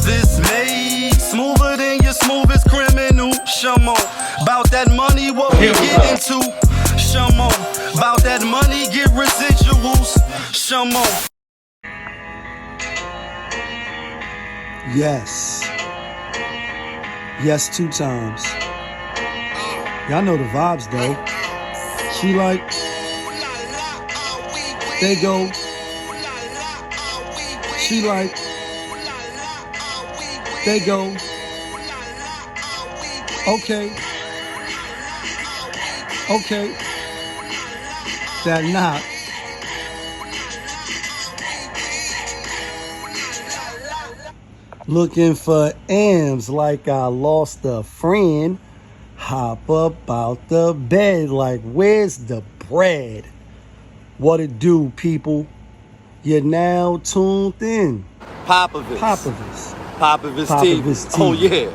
this made smoother than your smoothest criminal. Shamo, about that money, what we get into. Shamo, about that money, get residuals. Shamo. Yes. Yes, 2 times. Y'all know the vibes though. She like, they go. She like, they go. Okay. Okay. That knock. Looking for M's like I lost a friend. Hop up out the bed like, where's the bread? What it do, people? You're now tuned in. Popavist. Popavist. Popavist TV. Oh yeah.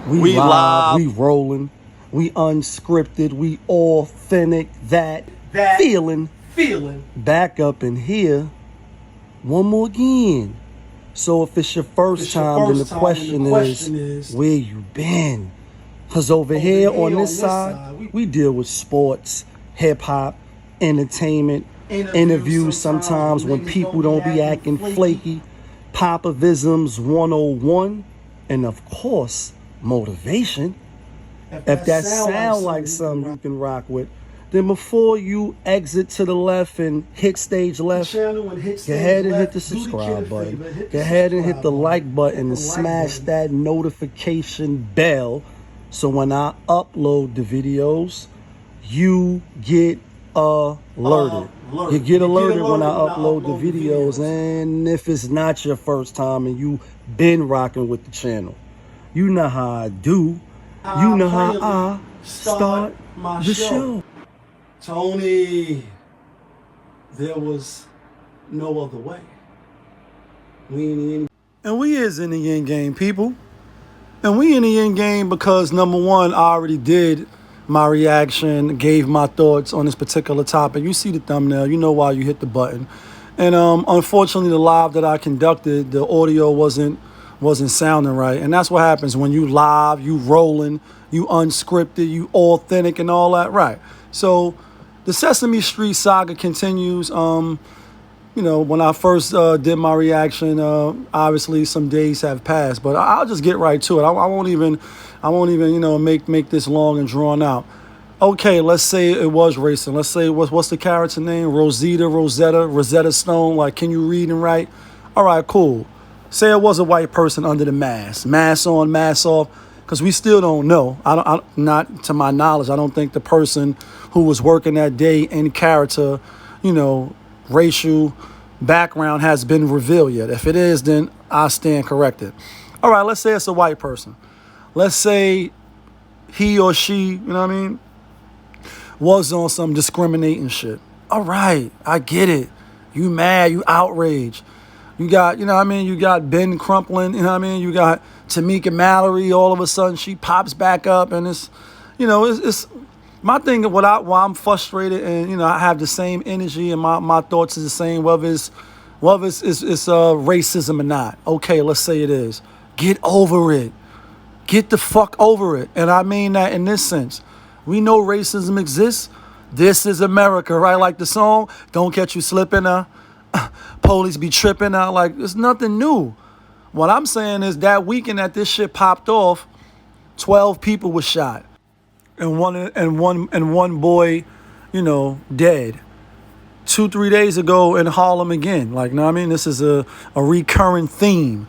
We live, we rolling, we unscripted, we authentic, that feeling. Back up in here one more again. So if it's your first time, then the question is, where you been? Because over here on this side, we deal with sports, hip-hop, entertainment, interviews sometimes when people don't be acting flaky, Popavisms 101, and of course, motivation. If that sound like something you can rock with, then before you exit to the left and hit stage left, go ahead and hit the subscribe button. Go ahead and hit the like button and smash that notification bell. So when I upload the videos, you get alerted. You get alerted when I upload the videos. And if it's not your first time and you been rocking with the channel, you know how I do. You know how I start the show. Tony, there was no other way. And we is in the end game, people. And we in the end game because, number one, I already did my reaction, gave my thoughts on this particular topic. You see the thumbnail, you know why you hit the button. And unfortunately, the live that I conducted, the audio wasn't sounding right. And that's what happens when you live, you rolling, you unscripted, you authentic and all that, right? So the Sesame Street saga continues. You know, when I first did my reaction, obviously some days have passed, but I'll just get right to it. I won't even, you know, make this long and drawn out. Okay, let's say it was racing. Let's say what's the character name? Rosetta Stone. Like, can you read and write? All right, cool. Say it was a white person under the mask, mask on, mask off, because we still don't know. Not to my knowledge, I don't think the person who was working that day in character, you know, racial background has been revealed yet. If it is, then I stand corrected. All right, let's say it's a white person. Let's say he or she, you know what I mean, was on some discriminating shit. All right, I get it. You mad, you outraged. You got, you know what I mean, you got Ben Crumplin, you know what I mean, you got Tamika Mallory, all of a sudden she pops back up and it's, you know, it's my thing, why I'm frustrated and, you know, I have the same energy and my thoughts is the same, whether it's racism or not. Okay, let's say it is. Get over it. Get the fuck over it. And I mean that in this sense. We know racism exists. This is America, right? Like the song, don't catch you slipping, police be tripping, like it's nothing new. What I'm saying is that weekend that this shit popped off, 12 people were shot. And one boy, you know, dead. 2-3 days ago in HarLeM again. Like, you know what I mean? This is a recurring theme.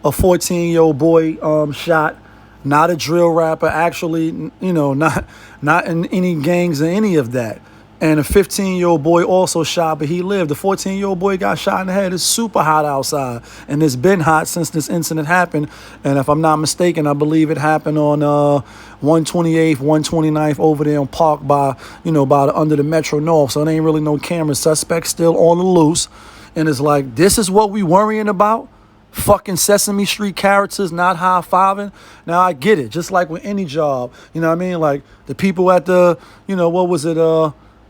A 14-year-old boy shot, not a drill rapper, actually, you know, not in any gangs or any of that. And a 15-year-old boy also shot, but he lived. The 14-year-old boy got shot in the head. It's super hot outside. And it's been hot since this incident happened. And if I'm not mistaken, I believe it happened on 128th, 129th over there on Park by under the Metro North. So there ain't really no camera. Suspect still on the loose. And it's like, this is what we worrying about? Fucking Sesame Street characters not high-fiving. Now, I get it. Just like with any job. You know what I mean? Like, the people at the, you know, what was it,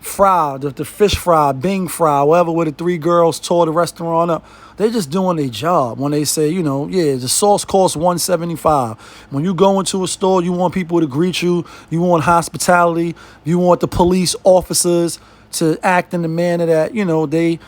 fry, the fish fry, Bing fry, whatever, where the 3 girls tore the restaurant up. They're just doing their job when they say, you know, yeah, the sauce costs $175. When you go into a store, you want people to greet you. You want hospitality. You want the police officers to act in the manner that, you know, they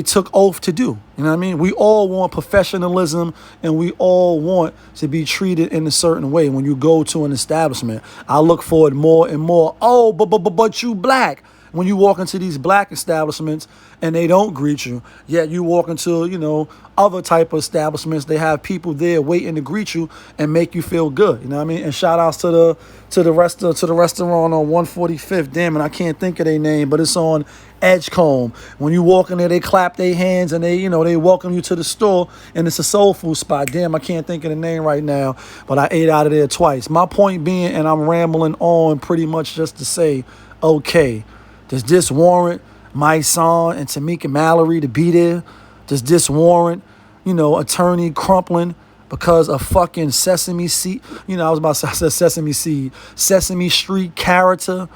took oath to do. You know what I mean? We all want professionalism, and we all want to be treated in a certain way when you go to an establishment. I look for it more and more. Oh, but you black. When you walk into these black establishments and they don't greet you, yet you walk into, you know, other type of establishments, they have people there waiting to greet you and make you feel good. You know what I mean? And shout outs to the restaurant on 145th. Damn it, I can't think of their name, but it's on Edgecombe. When you walk in there, they clap their hands and they welcome you to the store, and it's a soul food spot. Damn, I can't think of the name right now, but I ate out of there twice. My point being, and I'm rambling on pretty much just to say, okay, does this warrant my son and Tamika Mallory to be there? Does this warrant, you know, attorney crumpling because of fucking Sesame Seed? You know, I was about to say Sesame Seed. Sesame Street character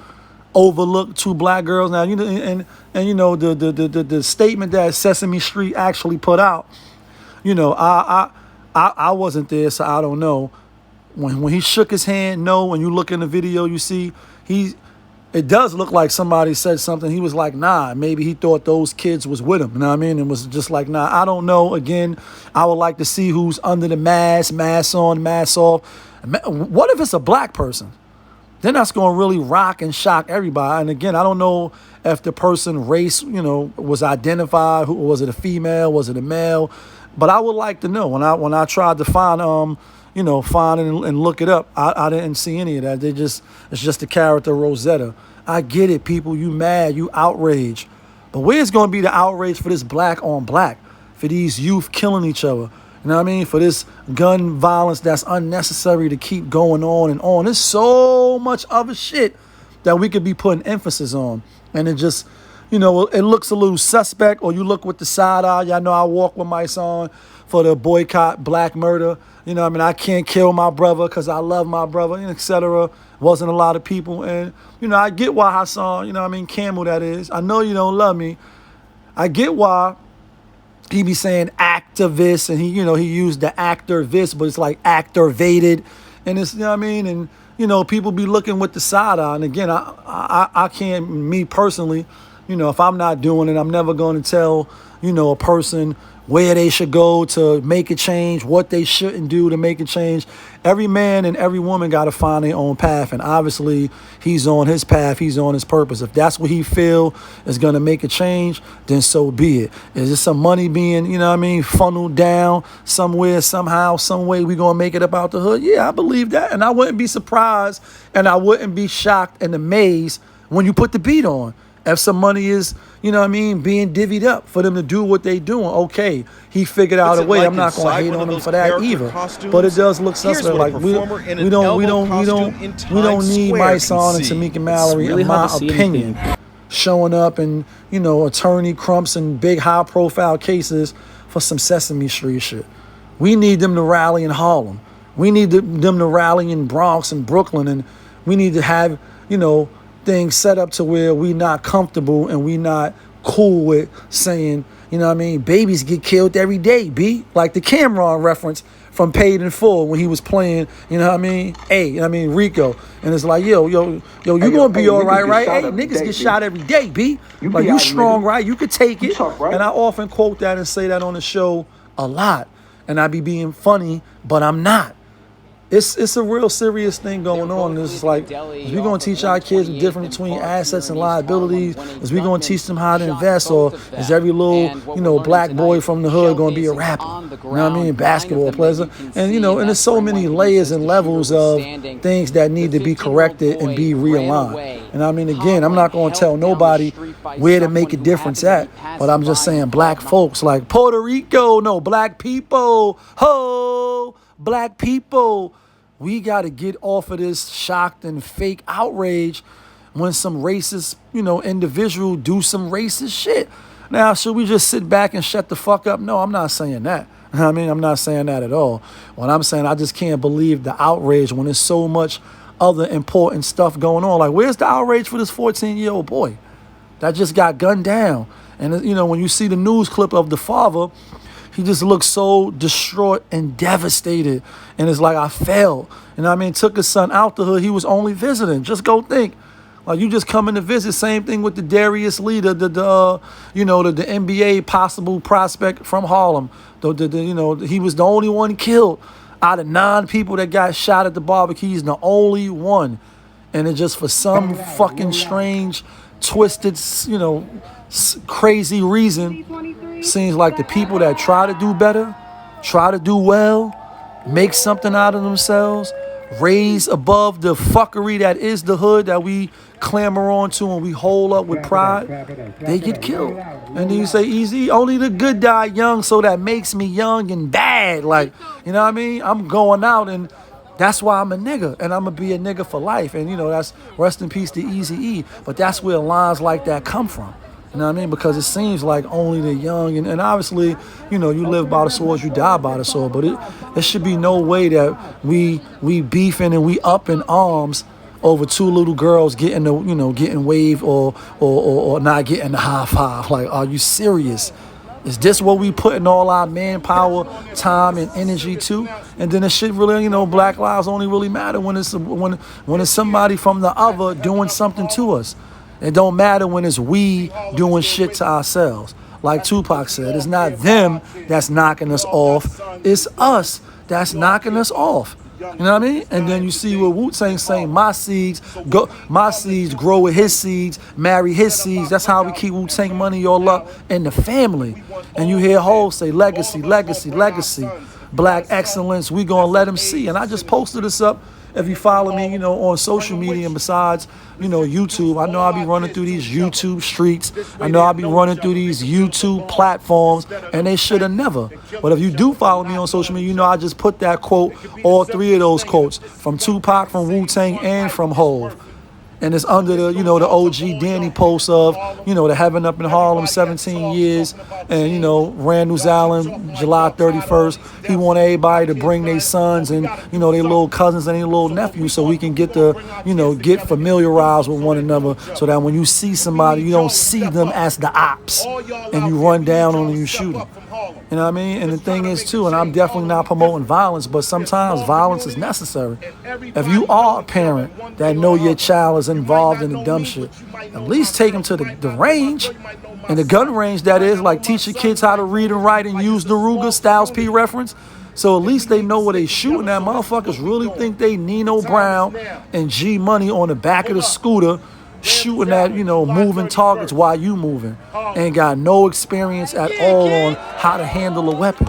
overlooked 2 black girls. Now, you know, and you know, the statement that Sesame Street actually put out, you know, I wasn't there, so I don't know. When he shook his hand, no, when you look in the video, you see it does look like somebody said something. He was like, nah, maybe he thought those kids was with him. You know what I mean? And was just like, nah, I don't know. Again, I would like to see who's under the mask on, mask off. What if it's a black person? Then that's going to really rock and shock everybody. And again, I don't know if the person race, you know, was identified. Who was it? A female? Was it a male? But I would like to know. When I tried to find you know, find it and look it up, I didn't see any of that. It's just the character Rosetta. I get it, people. You mad, you outraged. But where's going to be the outrage for this black on black? For these youth killing each other? You know what I mean? For this gun violence that's unnecessary to keep going on and on. There's so much other shit that we could be putting emphasis on. And it just, you know, it looks a little suspect, or you look with the side eye. Y'all know I walk with my son for the boycott black murder. You know what I mean? I can't kill my brother because I love my brother, etc. Wasn't a lot of people. And, you know, I get why Hassan, you know what I mean, Camel that is. I know you don't love me. I get why he be saying activist, and he used the activist, but it's like activated. And it's, you know what I mean? And, you know, people be looking with the side eye. And again, I can't, me personally, you know, if I'm not doing it, I'm never going to tell, you know, a person where they should go to make a change, what they shouldn't do to make a change. Every man and every woman got to find their own path. And obviously, he's on his path. He's on his purpose. If that's what he feel is going to make a change, then so be it. Is there some money being, you know what I mean, funneled down somewhere, somehow, some way we going to make it up out the hood? Yeah, I believe that. And I wouldn't be surprised and I wouldn't be shocked and amazed when you put the beat on. If some money is, you know what I mean, being divvied up for them to do what they doing, okay, he figured out a way. I'm not going to hate on him for that either. But it does look suspect. Like we don't need my son and Tamika Mallory, in my opinion, showing up and, you know, attorney crumps and big high profile cases for some Sesame Street shit. We need them to rally in Harlem. We need them to rally in Bronx and Brooklyn, and we need to have, you know, things set up to where we not comfortable and we not cool with saying, you know what I mean, babies get killed every day, B. Like the Cameron reference from Paid in Full when he was playing, you know what I mean, you know what I mean, Rico. And it's like, yo, you gonna be all right, right? Hey, niggas get shot every day, B. Like, you strong, right? You could take it. And I often quote that and say that on the show a lot. And I be being funny, but I'm not. It's a real serious thing going on. It's like, is we going to teach our kids the difference between assets and liabilities? Is we going to teach them how to invest? Or is every little, you know, black boy from the hood going to be a rapper? You know what I mean? Basketball player. And, you know, and there's so many layers and levels of things that need to be corrected and be realigned. And I mean, again, I'm not going to tell nobody where to make a difference at, but I'm just saying black folks, like Puerto Rico, no, black people, ho, black people. We got to get off of this shocked and fake outrage when some racist, you know, individual do some racist shit. Now, should we just sit back and shut the fuck up? No, I'm not saying that. I mean, I'm not saying that at all. What I'm saying, I just can't believe the outrage when there's so much other important stuff going on. Like, where's the outrage for this 14-year-old boy? that just got gunned down. And, you know, when you see the news clip of the father, he just looks so distraught and devastated. And it's like, I failed. You know what I mean? Took his son out the hood. He was only visiting. Just go think. Like, you just coming to visit. Same thing with the Darius Lee, the NBA possible prospect from HarLeM. You know, he was the only one killed. Out of 9 people that got shot at the barbecue, he's the only one. And it just, for some fucking strange, twisted, you know, crazy reason, seems like the people that try to do better, try to do well, make something out of themselves, raise above the fuckery that is the hood that we clamor on to and we hold up with pride, they get killed. And then you say, easy, only the good die young, so that makes me young and bad. Like, you know what I mean? I'm going out, and that's why I'm a nigga, and I'm going to be a nigga for life. And, you know, that's rest in peace to Eazy-E. But that's where lines like that come from. You know what I mean? Because it seems like only the young, and obviously, you know, you live by the sword, you die by the sword. But it should be no way that we beefing and we up in arms over 2 little girls getting the, you know, getting waved or not getting the high five. Like, are you serious? Is this what we putting all our manpower, time, and energy to? And then it shit really, you know, Black lives only really matter when it's somebody from the other doing something to us. It don't matter when it's we doing shit to ourselves. Like Tupac said, it's not them that's knocking us off. It's us that's knocking us off. You know what I mean? And then you see what Wu-Tang saying, my seeds grow with his seeds, marry his seeds. That's how we keep Wu-Tang money all up in the family. And you hear Hov say, legacy, legacy, legacy. Black excellence, we gonna let them see. And I just posted this up. If you follow me, you know, on social media and besides, you know, YouTube, I know I'll be running through these YouTube streets. I know I'll be running through these YouTube platforms, and they should have never. But if you do follow me on social media, you know I just put that quote, all 3 of those quotes, from Tupac, from Wu-Tang, and from Hov. And it's under the, you know, the OG Danny post of, you know, the Heaven Up in HarLeM, 17 years. And, you know, Randall's Island, July 31st. He want everybody to bring their sons and, you know, their little cousins and their little nephews so we can get the, you know, get familiarized with one another so that when you see somebody, you don't see them as the ops and you run down on them and you shoot them. You know what I mean? And the thing is, too, and I'm definitely not promoting violence, but sometimes violence is necessary. If you are a parent that know your child is involved in the dumb shit, at least take them to the range, and the gun range, that is, like teach your kids how to read and write and use the Ruger Styles P reference. So at least they know where they shooting at. Motherfuckers really think they Nino Brown and G Money on the back of the scooter shooting at, you know, moving targets while you moving. Ain't got no experience at all on how to handle a weapon.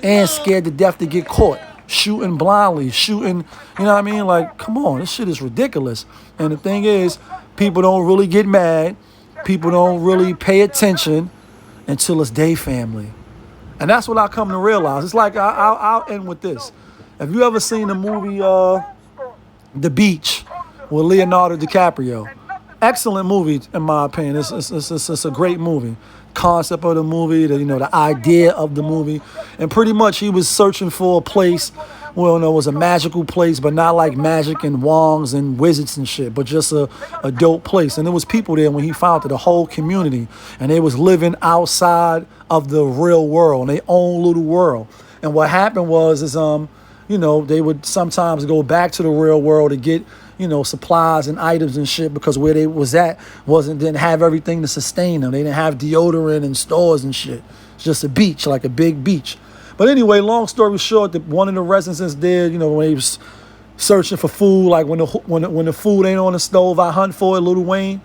And scared to death to get caught. Shooting blindly, shooting, you know what I mean? Like, come on, this shit is ridiculous. And the thing is, people don't really get mad. People don't really pay attention until it's their family. And that's what I come to realize. It's like, I'll end with this. Have you ever seen the movie The Beach with Leonardo DiCaprio? Excellent movie, in my opinion. It's a great movie. Concept of the movie, the idea of the movie. And pretty much he was searching for a place, well, it was a magical place, but not like magic and wangs and wizards and shit, but just a dope place. And there was people there when he found it, a whole community. And they was living outside of the real world, their own little world. And what happened was, they would sometimes go back to the real world to get, supplies and items and shit, because where they was at didn't have everything to sustain them. They didn't have deodorant and stores and shit. It's just a beach, like a big beach. But anyway, long story short, one of the residents there, when he was searching for food, like when the food ain't on the stove, I hunt for it, Lil Wayne.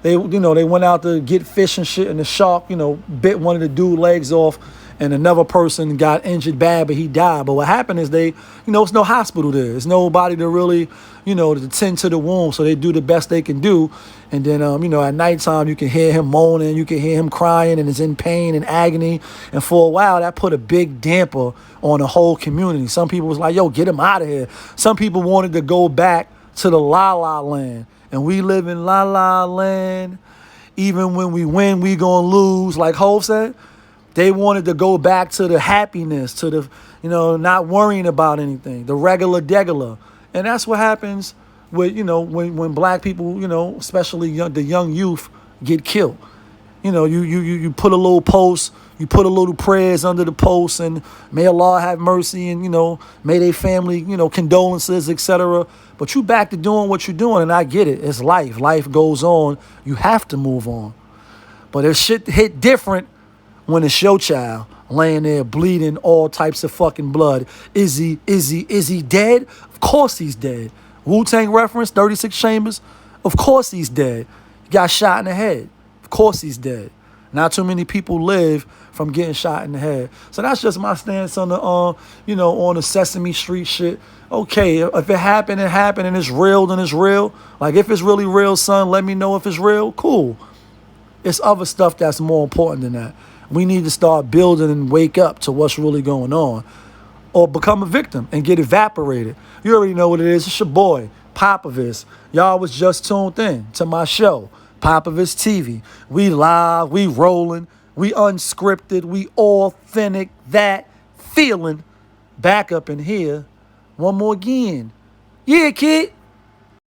They went out to get fish and shit, and the shark, bit one of the dude's legs off, and another person got injured bad, but he died. But what happened is it's no hospital there. There's nobody to really, to tend to the wound, so they do the best they can do. And then, at nighttime, you can hear him moaning, you can hear him crying, and is in pain and agony. And for a while, that put a big damper on the whole community. Some people was like, yo, get him out of here. Some people wanted to go back to the La La Land. And we live in La La Land. Even when we win, we gonna lose. Like Hov said, they wanted to go back to the happiness, to the, not worrying about anything, the regular degular. And that's what happens with, when black people, especially the young youth get killed. You know, you put a little post, you put a little prayers under the post, and may Allah have mercy, and, you know, may they family, you know, condolences, etc. But you back to doing what you're doing, and I get it. It's life. Life goes on. You have to move on. But if shit hit different when it's your child laying there bleeding all types of fucking blood. Is he dead? Of course he's dead. Wu-Tang reference, 36 chambers. Of course he's dead. He got shot in the head. Of course he's dead. Not too many people live from getting shot in the head. So that's just my stance on the, you know, on the Sesame Street shit. Okay, if it happened, it happened, and it's real, then it's real. Like, if it's really real, son, let me know if it's real. Cool. It's other stuff that's more important than that. We need to start building and wake up to what's really going on, or become a victim and get evaporated. You already know what it is. It's your boy, POPAVIST. Y'all was just tuned in to my show, POPAVIST TV. We live, we rolling, we unscripted, we authentic, that feeling. Back up in here. One more again. Yeah, kid.